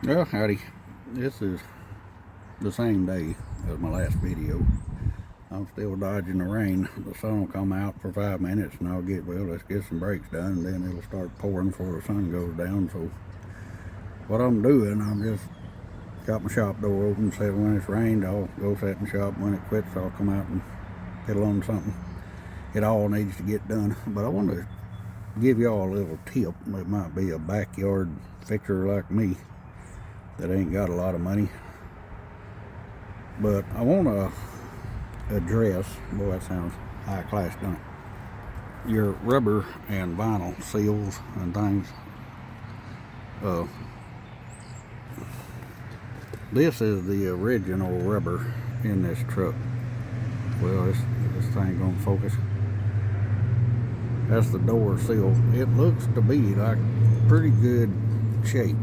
Well, howdy. This is the same day as my last video. I'm still dodging the rain. The sun will come out for 5 minutes and I'll get, well, let's get some brakes done, and then it'll start pouring before the sun goes down. So what I'm doing, I'm just got my shop door open, said when it's rained, I'll go sit in the shop. When it quits, I'll come out and get on something. It all needs to get done. But I want to give y'all a little tip. It might be a backyard fixer like me that ain't got a lot of money, but I want to address, boy, that sounds high class, don't it? Your rubber and vinyl seals and things. This is the original rubber in this truck. Well, this thing gonna focus. That's the door seal. It looks to be like pretty good shape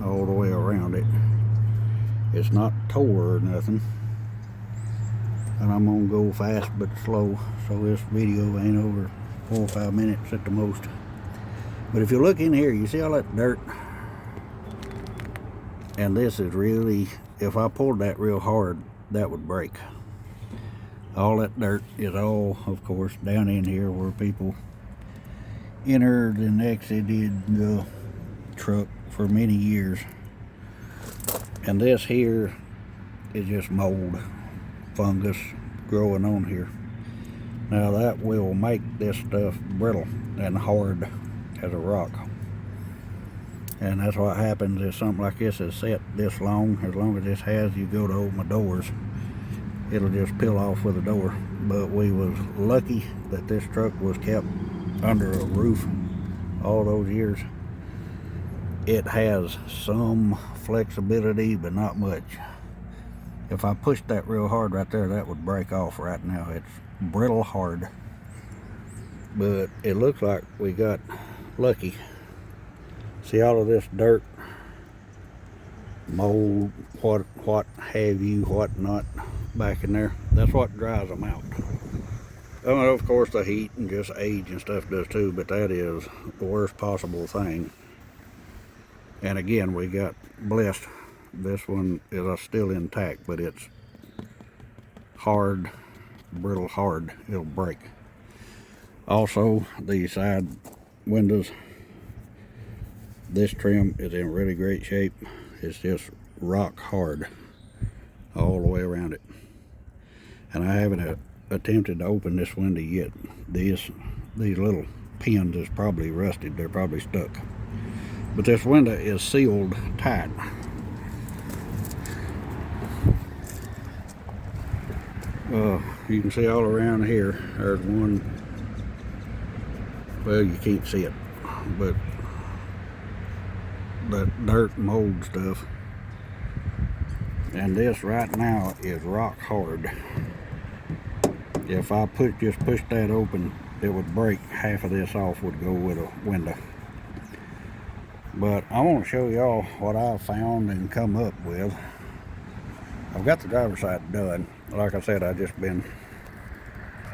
all the way around it. It's not tore or nothing. And I'm gonna go fast but slow, so this video ain't over 4 or 5 minutes at the most. But if you look in here, you see all that dirt? And this is really, if I pulled that real hard, that would break. All that dirt is all, of course, down in here where people entered and exited the truck for many years. And this here is just mold, fungus growing on here. Now that will make this stuff brittle and hard as a rock. And that's what happens if something like this is set this long. As long as this has, you go to open the doors, it'll just peel off with the door. But we was lucky that this truck was kept under a roof all those years. It has some flexibility, but not much. If I pushed that real hard right there, that would break off right now. It's brittle hard. But it looks like we got lucky. See all of this dirt, mold, what have you, what not back in there. That's what dries them out. Oh, of course the heat and just age and stuff does too, but that is the worst possible thing. And again, we got blessed. This one is still intact, but it's hard, brittle hard. It'll break. Also, the side windows, this trim is in really great shape. It's just rock hard all the way around it. And I haven't attempted to open this window yet. These little pins is probably rusted. They're probably stuck. But this window is sealed tight. You can see all around here. There's one. Well, you can't see it, but that dirt mold stuff. And this right now is rock hard. If I just push that open, it would break. Half of this off would go with a window. But I want to show y'all what I've found and come up with. I've got the driver's side done. Like I said, I've just been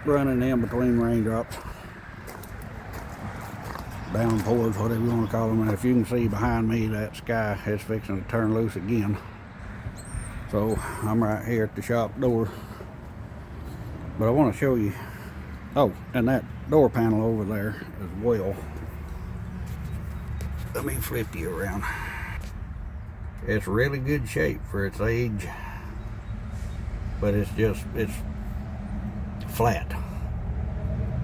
running in between raindrops, downpours, whatever you want to call them. And if you can see behind me, that sky is fixing to turn loose again. So I'm right here at the shop door. But I want to show you, oh, and that door panel over there as well. Let me flip you around. It's really good shape for its age, but it's flat.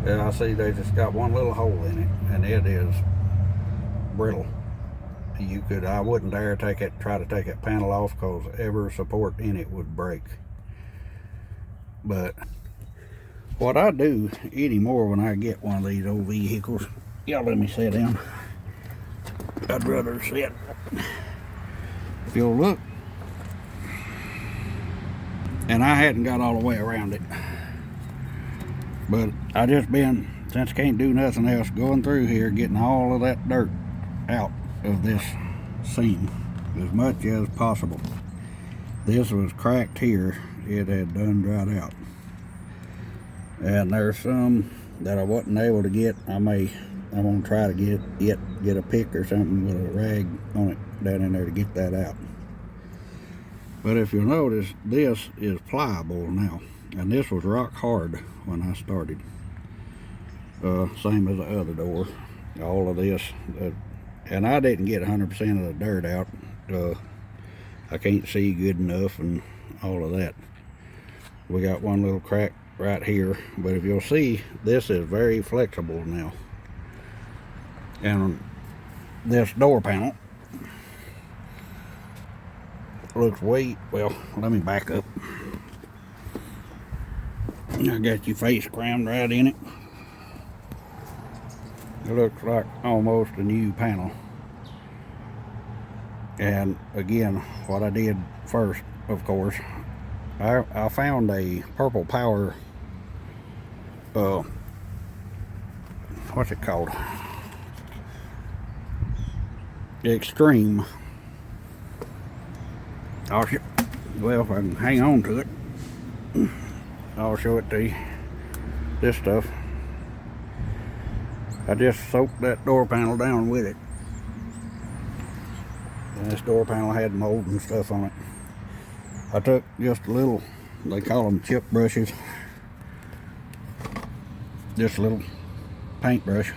And I see they just got one little hole in it, and it is brittle. I wouldn't dare try to take that panel off, because every support in it would break. But what I do anymore when I get one of these old vehicles, y'all let me sit down. I'd rather sit. If you'll look, and I hadn't got all the way around it, but I just been, since I can't do nothing else, going through here, getting all of that dirt out of this seam as much as possible. This was cracked here. It had done dried out. And there's some that I wasn't able to get. I'm gonna try to get a pick or something with a rag on it down in there to get that out. But if you'll notice, this is pliable now, and this was rock hard when I started. Same as the other door. All of this, and I didn't get 100% of the dirt out. I can't see good enough and all of that. We got one little crack right here, but if you'll see, this is very flexible now. And this door panel looks well, let me back up. I got your face crammed right in it. It looks like almost a new panel. And again, what I did first, of course, I found a Purple Power, what's it called? Extreme. Well, if I can hang on to it, I'll show it to you. This stuff, I just soaked that door panel down with it. And this door panel had mold and stuff on it. I took just a little, they call them chip brushes, just a little paintbrush.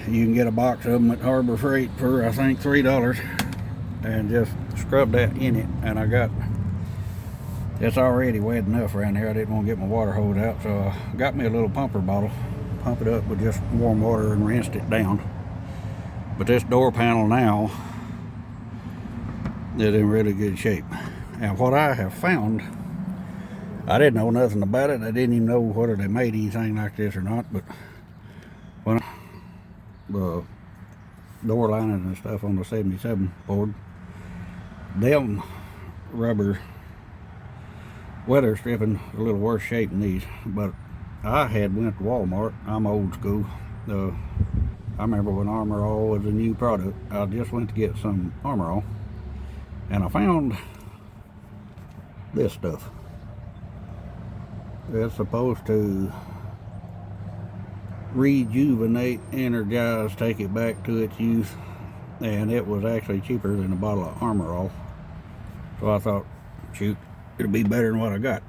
You can get a box of them at Harbor Freight for, I think, $3, and just scrub that in it. And I got, it's already wet enough around here. I didn't want to get my water hose out, so I got me a little pumper bottle, pump it up with just warm water and rinsed it down. But this door panel now is in really good shape. And what I have found, I didn't know nothing about it. I didn't even know whether they made anything like this or not. But when the door lining and stuff on the 77 Ford, them rubber weather stripping a little worse shape than these. But I had went to Walmart. I'm old school. I remember when Armor All was a new product. I just went to get some Armor All, and I found this stuff. It's supposed to rejuvenate, energize, take it back to its youth, and it was actually cheaper than a bottle of Armor All. So I thought, shoot, it'll be better than what I got.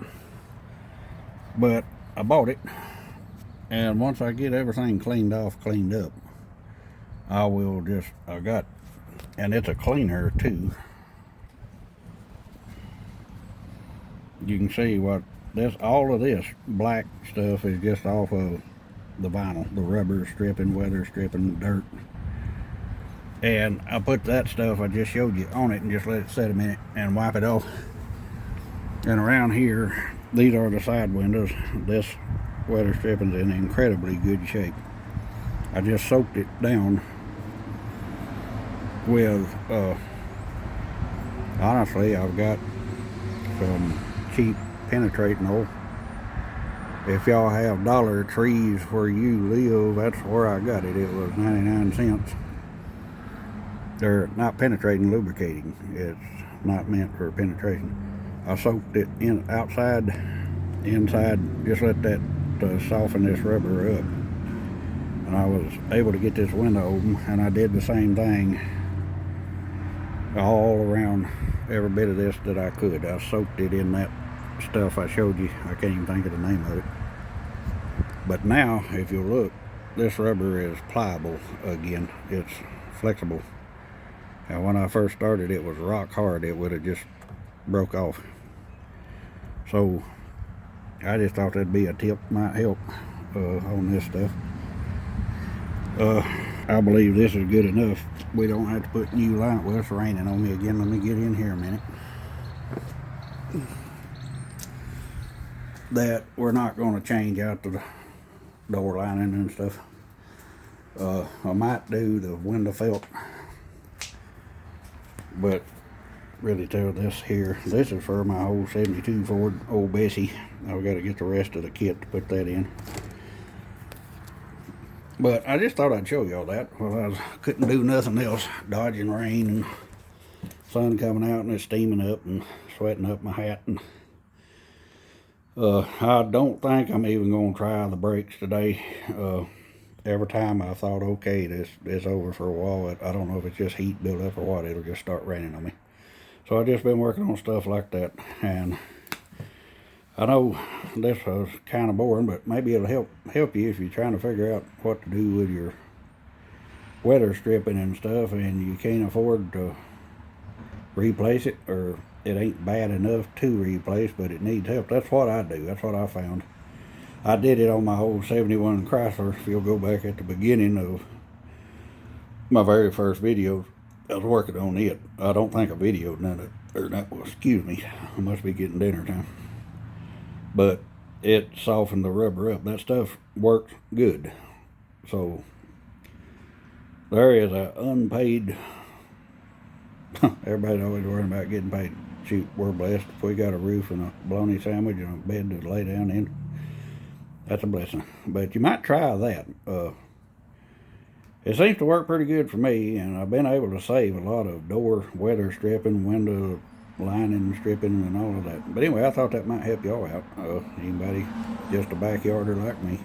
But I bought it, and once I get everything cleaned off, cleaned up, I will just, and it's a cleaner too. You can see what this, all of this black stuff is just off of the vinyl, the rubber stripping, weather stripping, dirt. And I put that stuff I just showed you on it and just let it set a minute and wipe it off. And around here, these are the side windows. This weather stripping is in incredibly good shape. I just soaked it down with, honestly, I've got some cheap penetrating oil. If y'all have Dollar Trees where you live, that's where I got it. It was 99 cents. They're not penetrating, lubricating. It's not meant for penetration. I soaked it in outside, inside, just let that soften this rubber up. And I was able to get this window open, and I did the same thing all around every bit of this that I could. I soaked it in that stuff I showed you. I can't even think of the name of it. But now, if you look, this rubber is pliable again. It's flexible. And when I first started, it was rock hard. It would have just broke off. So I just thought that'd be a tip, might help on this stuff. I believe this is good enough. We don't have to put new line. Well, it's raining on me again. Let me get in here a minute. That we're not going to change out the door lining and stuff. I might do the window felt, but really tell this here, this is for my old 72 Ford Old Bessie. I've got to get the rest of the kit to put that in. But I just thought I'd show y'all that. Well, I couldn't do nothing else, dodging rain and sun coming out and it's steaming up and sweating up my hat. And I don't think I'm even going to try the brakes today. every time I thought, okay, this is over for a while, I don't know if it's just heat build up or what, it'll just start raining on me. So I've just been working on stuff like that, and I know this was kind of boring, but maybe it'll help you if you're trying to figure out what to do with your weather stripping and stuff, and you can't afford to replace it, or it ain't bad enough to replace, but it needs help. That's what I do. That's what I found. I did it on my old 71 Chrysler. If you'll go back at the beginning of my very first video, I was working on it. I don't think I videoed none of it, or that was, excuse me, I must be getting dinner time. But it softened the rubber up. That stuff works good. So there is a unpaid, everybody's always worrying about getting paid. Shoot, we're blessed. If we got a roof and a bologna sandwich and a bed to lay down in, that's a blessing. But you might try that. It seems to work pretty good for me, and I've been able to save a lot of door weather stripping, window lining stripping, and all of that. But anyway, I thought that might help y'all out. Anybody just a backyarder like me.